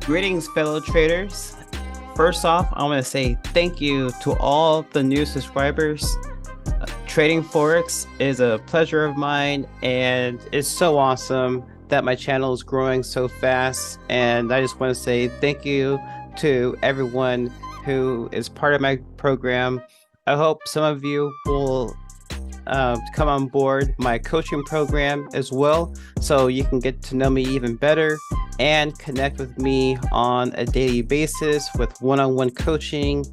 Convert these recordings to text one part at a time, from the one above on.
Greetings, fellow traders. First off, I want to say thank you to all the new subscribers. Trading Forex is a pleasure of mine, and it's so awesome that my channel is growing so fast. And I just want to say thank you to everyone who is part of my program. I hope some of you will come on board my coaching program as well, so you can get to know me even better and connect with me on a daily basis with one-on-one coaching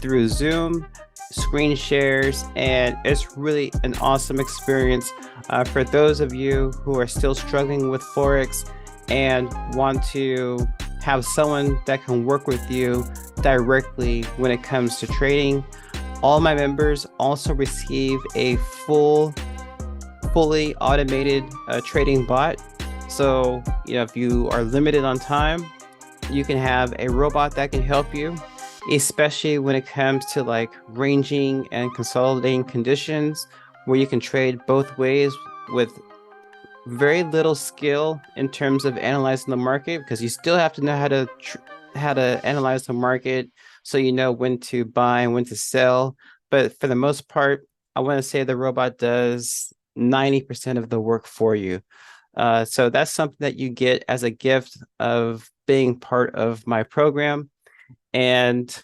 through Zoom, screen shares, and it's really an awesome experience for those of you who are still struggling with Forex and want to have someone that can work with you directly when it comes to trading. All my members also receive a fully automated trading bot. So, if you are limited on time, you can have a robot that can help you, especially when it comes to like ranging and consolidating conditions, where you can trade both ways with very little skill in terms of analyzing the market, because you still have to know how to analyze the market, so you know when to buy and when to sell. But for the most part, I want to say the robot does 90% of the work for you. So that's something that you get as a gift of being part of my program. And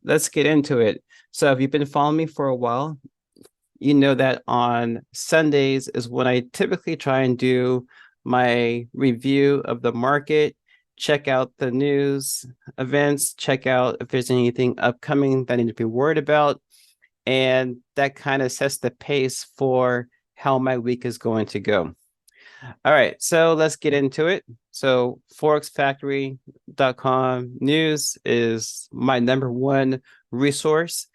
let's get into it. So if you've been following me for a while, you know that on Sundays is when I typically try and do my review of the market, check out the news events, check out if there's anything upcoming that I need to be worried about. And that kind of sets the pace for how my week is going to go. All right, so let's get into it. So forexfactory.com news is my #1 resource,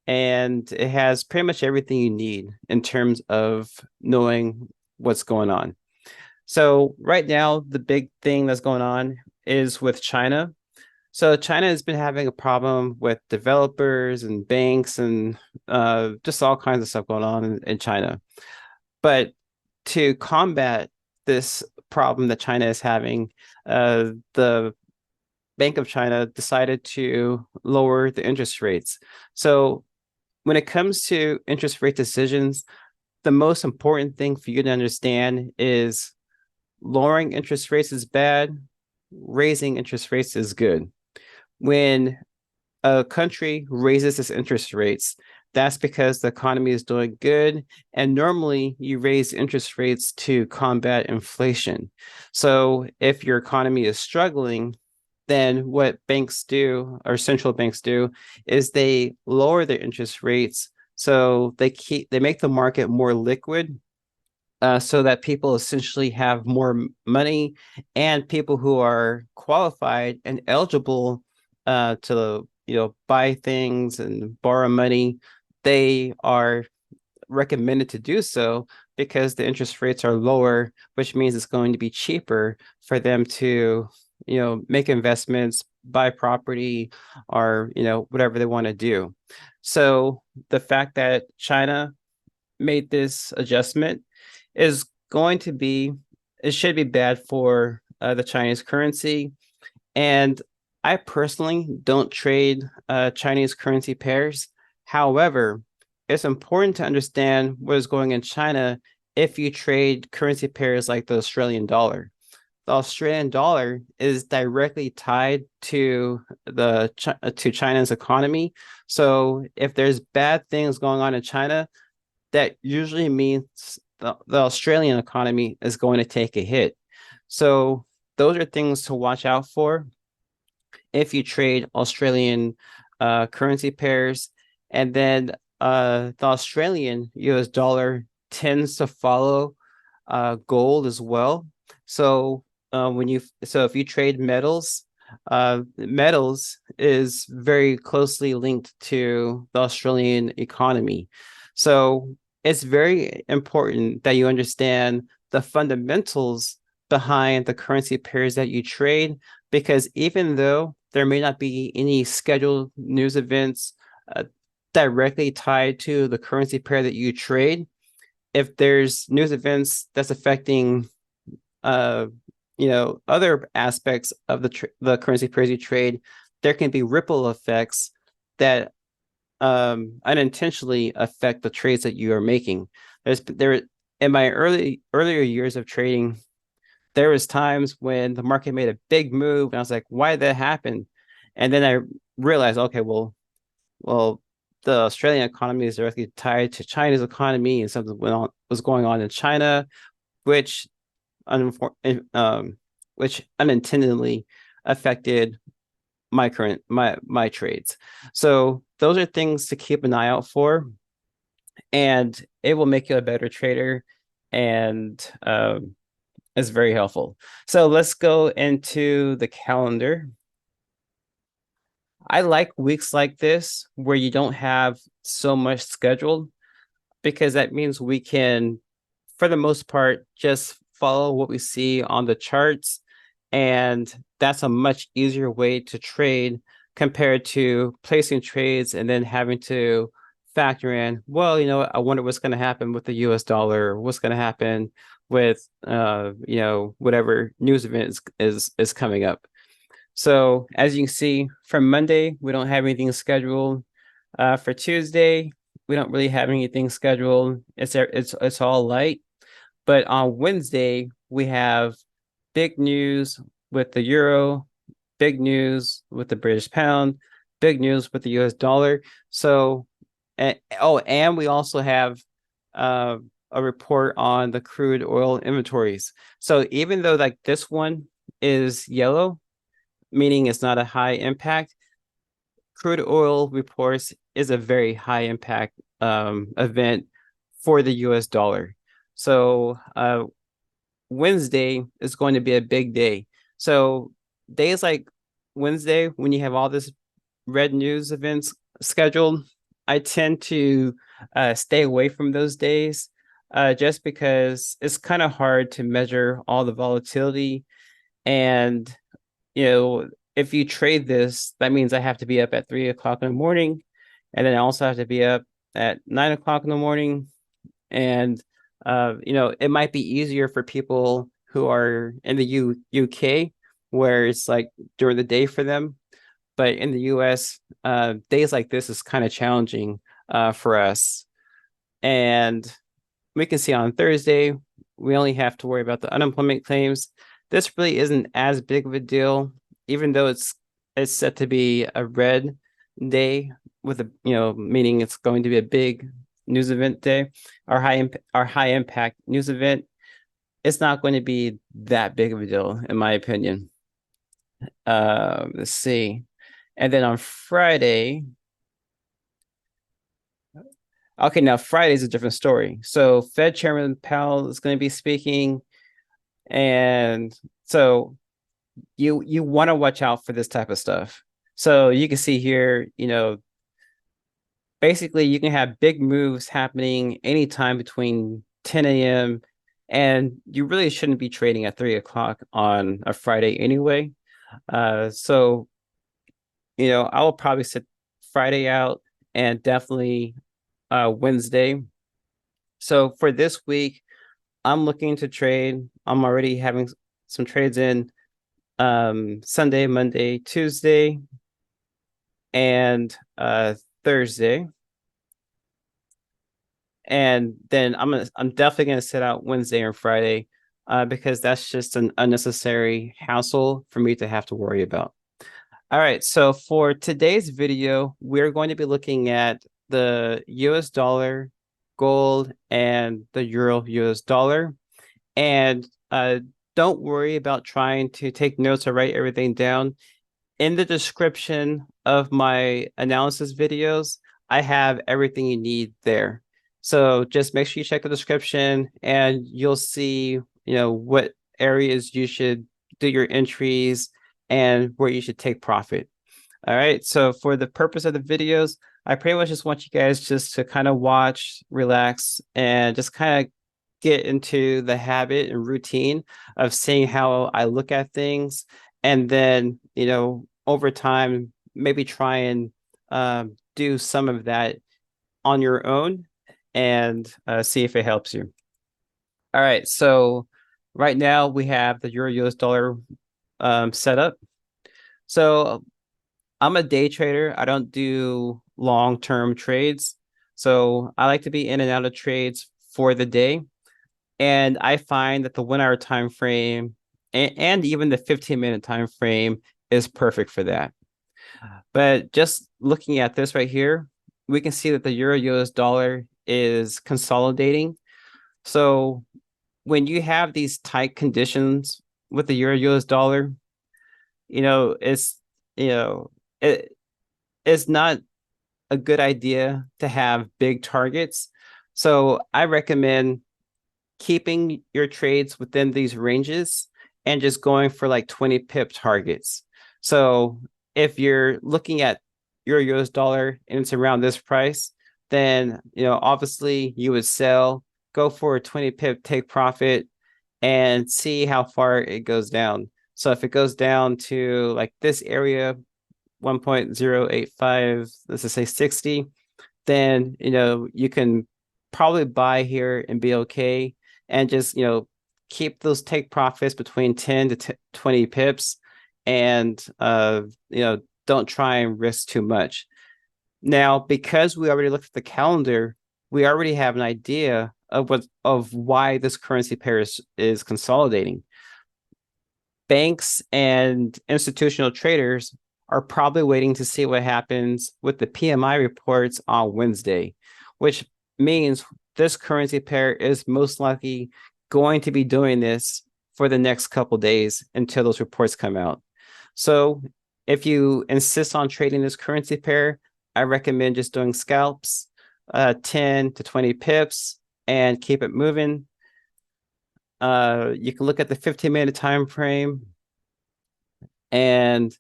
and it has pretty much everything you need in terms of knowing what's going on. So right now, the big thing that's going on is with China. So China has been having a problem with developers and banks and just all kinds of stuff going on in China. But to combat this problem that China is having, the Bank of China decided to lower the interest rates. So when it comes to interest rate decisions, the most important thing for you to understand is lowering interest rates is bad, raising interest rates is good. When a country raises its interest rates, that's because the economy is doing good. And normally you raise interest rates to combat inflation. So if your economy is struggling, then what banks do, or central banks do, is they lower their interest rates. So they make the market more liquid, so that people essentially have more money, and people who are qualified and eligible to buy things and borrow money, they are recommended to do so because the interest rates are lower, which means it's going to be cheaper for them to make investments, buy property, or whatever they want to do. So the fact that China made this adjustment is going to be, it should be bad for the Chinese currency. And I personally don't trade Chinese currency pairs. However, it's important to understand what is going in China if you trade currency pairs like the Australian dollar. The Australian dollar is directly tied to China's economy. So if there's bad things going on in China, that usually means the Australian economy is going to take a hit. So those are things to watch out for if you trade Australian currency pairs. And then the Australian US dollar tends to follow gold as well. So if you trade metals, metals is very closely linked to the Australian economy. So it's very important that you understand the fundamentals behind the currency pairs that you trade, because even though there may not be any scheduled news events directly tied to the currency pair that you trade, if there's news events that's affecting other aspects of the currency parity trade, there can be ripple effects that unintentionally affect the trades that you are making. There in my earlier years of trading, there was times when the market made a big move, and I was like, "Why did that happen?" And then I realized, okay, well, the Australian economy is directly tied to China's economy, and something was going on in China, which which unintentionally affected my trades. So those are things to keep an eye out for, and it will make you a better trader, and it's very helpful. So let's go into the calendar. I like weeks like this where you don't have so much scheduled, because that means we can, for the most part, just follow what we see on the charts. And that's a much easier way to trade compared to placing trades and then having to factor in, well, I wonder what's going to happen with the US dollar, what's going to happen with whatever news event is coming up. So as you can see, from Monday, we don't have anything scheduled. For Tuesday, we don't really have anything scheduled. It's all light. But on Wednesday, we have big news with the euro, big news with the British pound, big news with the US dollar. So, and we also have a report on the crude oil inventories. So even though like this one is yellow, meaning it's not a high impact, crude oil reports is a very high impact event for the US dollar. So Wednesday is going to be a big day. So days like Wednesday, when you have all this red news events scheduled, I tend to stay away from those days, just because it's kind of hard to measure all the volatility. And, if you trade this, that means I have to be up at 3 o'clock in the morning. And then I also have to be up at 9 o'clock in the morning. And it might be easier for people who are in the UK, where it's like during the day for them. But in the US, days like this is kind of challenging for us. And we can see on Thursday, we only have to worry about the unemployment claims. This really isn't as big of a deal, even though it's set to be a red day with meaning it's going to be a big news event day, our high impact news event. It's not going to be that big of a deal, in my opinion. Let's see. And then on Friday, okay, now Friday is a different story. So Fed Chairman Powell is going to be speaking, and so you want to watch out for this type of stuff. So you can see here, basically you can have big moves happening anytime between 10 a.m. and you really shouldn't be trading at 3 o'clock on a Friday anyway. So I will probably sit Friday out, and definitely Wednesday. So for this week, I'm looking to trade. I'm already having some trades in Sunday, Monday, Tuesday, and Thursday. And then I'm definitely gonna sit out Wednesday or Friday, because that's just an unnecessary hassle for me to have to worry about. All right, so for today's video, we're going to be looking at the US dollar, gold, and the euro US dollar. And don't worry about trying to take notes or write everything down. In the description of my analysis videos, I have everything you need there. So just make sure you check the description, and you'll see, what areas you should do your entries and where you should take profit. All right. So for the purpose of the videos, I pretty much just want you guys just to kind of watch, relax, and just kind of get into the habit and routine of seeing how I look at things. And then, over time, maybe try and do some of that on your own, and see if it helps you. All right. So Right now we have the Euro US dollar set up. So I'm a day trader. I don't do long-term trades. So I like to be in and out of trades for the day. And I find that the 1 hour time frame and even the 15-minute time frame is perfect for that. But just looking at this right here, we can see that the Euro US dollar is consolidating. So when you have these tight conditions with the Euro US dollar, you know, it's you know, it it's not a good idea to have big targets. So I recommend keeping your trades within these ranges and just going for like 20 pip targets. So if you're looking at your US dollar and it's around this price, then obviously you would sell, go for a 20 pip take profit and see how far it goes down. So if it goes down to like this area, 1.085, let's just say 60, then you can probably buy here and be okay, and just keep those take profits between 10 to 20 pips, and don't try and risk too much. Now, because we already looked at the calendar, we already have an idea of why this currency pair is consolidating. Banks and institutional traders are probably waiting to see what happens with the PMI reports on Wednesday, which means this currency pair is most likely going to be doing this for the next couple days until those reports come out. So if you insist on trading this currency pair, I recommend just doing scalps, 10 to 20 pips, and keep it moving. You can look at the 15-minute time frame, and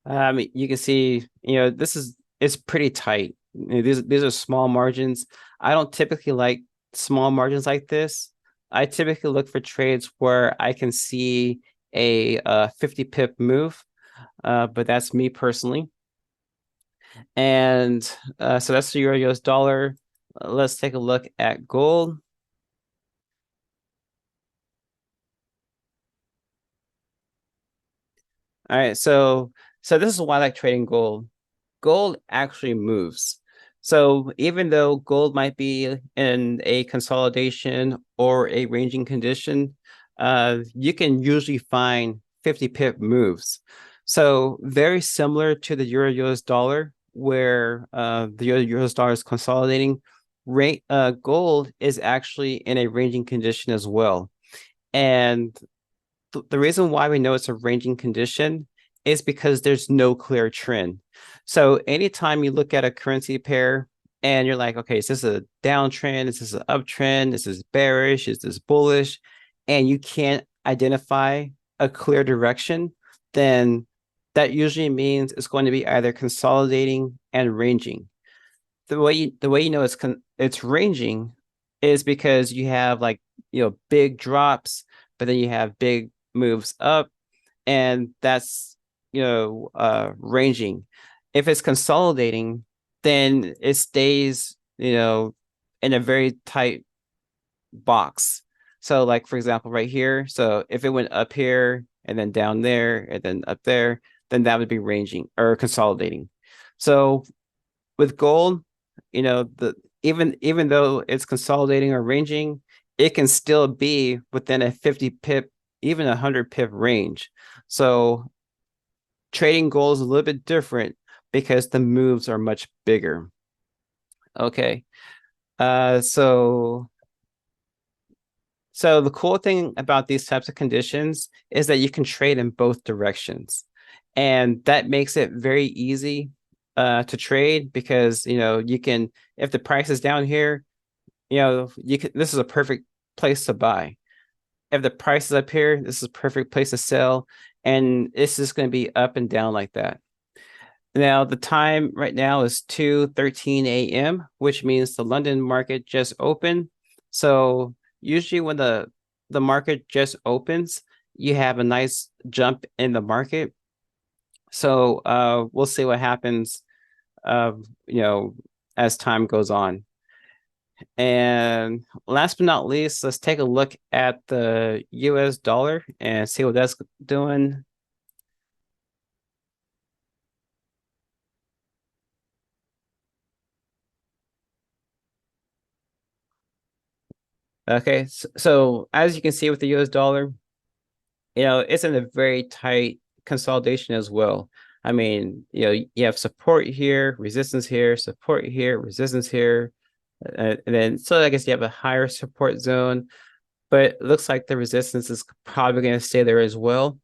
you can see, it's pretty tight. These are small margins. I don't typically like small margins like this. I typically look for trades where I can see a 50 pip move, but that's me personally. And so that's the Euro US dollar. Let's take a look at gold. All right, so this is why I like trading gold. Gold actually moves. So even though gold might be in a consolidation or a ranging condition, you can usually find 50 pip moves. So very similar to the Euro US dollar, where the Euro US dollar is consolidating, gold is actually in a ranging condition as well. And the reason why we know it's a ranging condition is because there's no clear trend. So anytime you look at a currency pair and you're like, okay, is this a downtrend? Is this an uptrend? Is this bearish? Is this bullish? And you can't identify a clear direction, then that usually means it's going to be either consolidating and ranging. The way you know it's ranging is because you have like big drops, but then you have big moves up, and that's ranging. If it's consolidating, then it stays in a very tight box. So like for example right here, so if it went up here and then down there and then up there, then that would be ranging or consolidating. So with gold, the even though it's consolidating or ranging, it can still be within a 50 pip, even 100 pip range. So trading gold is a little bit different because the moves are much bigger. Okay. So the cool thing about these types of conditions is that you can trade in both directions. And that makes it very easy to trade because you can, if the price is down here, this is a perfect place to buy. If the price is up here, this is a perfect place to sell, and it's just going to be up and down like that. Now the time right now is 2:13 a.m., which means the London market just opened. So usually when the market just opens, you have a nice jump in the market. So we'll see what happens, uh, as time goes on. And last but not least, let's take a look at the US dollar and see what that's doing. Okay, so as you can see with the US dollar, it's in a very tight consolidation as well. I mean, you have support here, resistance here, support here, resistance here. And then, so I guess you have a higher support zone, but it looks like the resistance is probably going to stay there as well.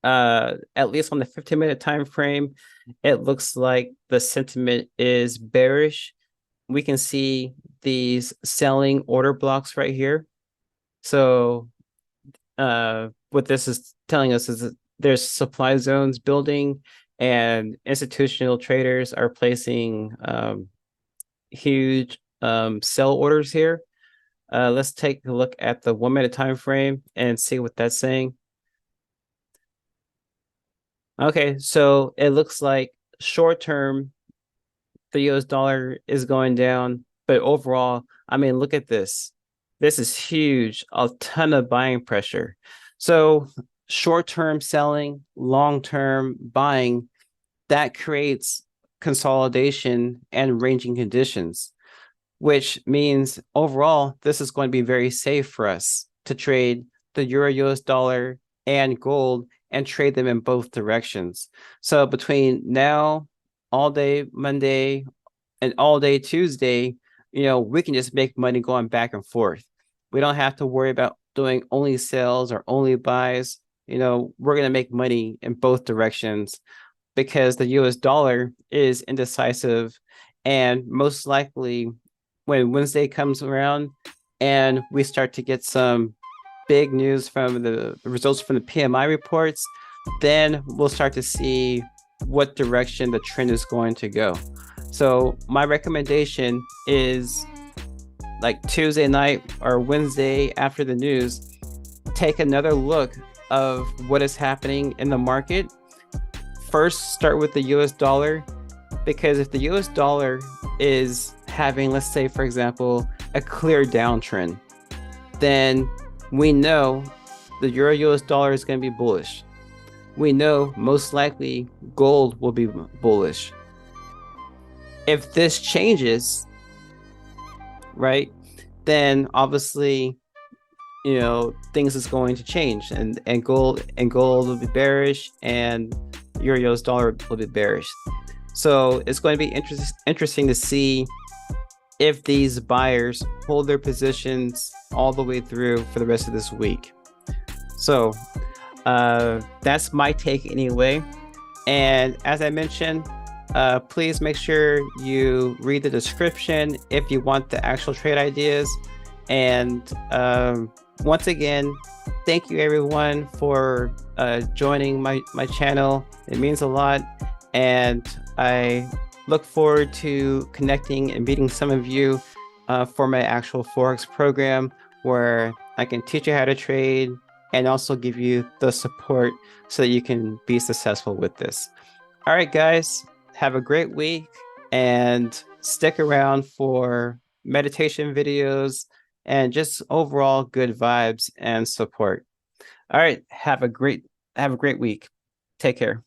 At least on the 15-minute time frame, it looks like the sentiment is bearish. We can see these selling order blocks right here. So what this is telling us is that there's supply zones building and institutional traders are placing huge sell orders here. Let's take a look at the 1 minute time frame and see what that's saying. Okay, so it looks like short term, the US dollar is going down, but overall, I mean, look at this. This is huge, a ton of buying pressure. So short term selling, long term buying, that creates consolidation and ranging conditions, which means overall, this is going to be very safe for us to trade the Euro US dollar and gold and trade them in both directions. So between now, all day Monday, and all day Tuesday, we can just make money going back and forth. We don't have to worry about doing only sales or only buys. We're going to make money in both directions because the US dollar is indecisive. And most likely, when Wednesday comes around and we start to get some big news from the results from the PMI reports, then we'll start to see what direction the trend is going to go. So my recommendation is like Tuesday night or Wednesday after the news, take another look of what is happening in the market. First, start with the US dollar, because if the US dollar is having, let's say, for example, a clear downtrend, then we know the Euro US dollar is going to be bullish. We know most likely gold will be bullish. If this changes, right, then obviously, things is going to change, and gold will be bearish, and Euro US dollar will be bearish. So it's going to be interesting to see if these buyers hold their positions all the way through for the rest of this week. So that's my take anyway. And as I mentioned, please make sure you read the description if you want the actual trade ideas. And once again, thank you everyone for joining my channel. It means a lot. And I look forward to connecting and meeting some of you for my actual Forex program, where I can teach you how to trade and also give you the support so that you can be successful with this. All right, guys, have a great week and stick around for meditation videos and just overall good vibes and support. All right, have a great week. Take care.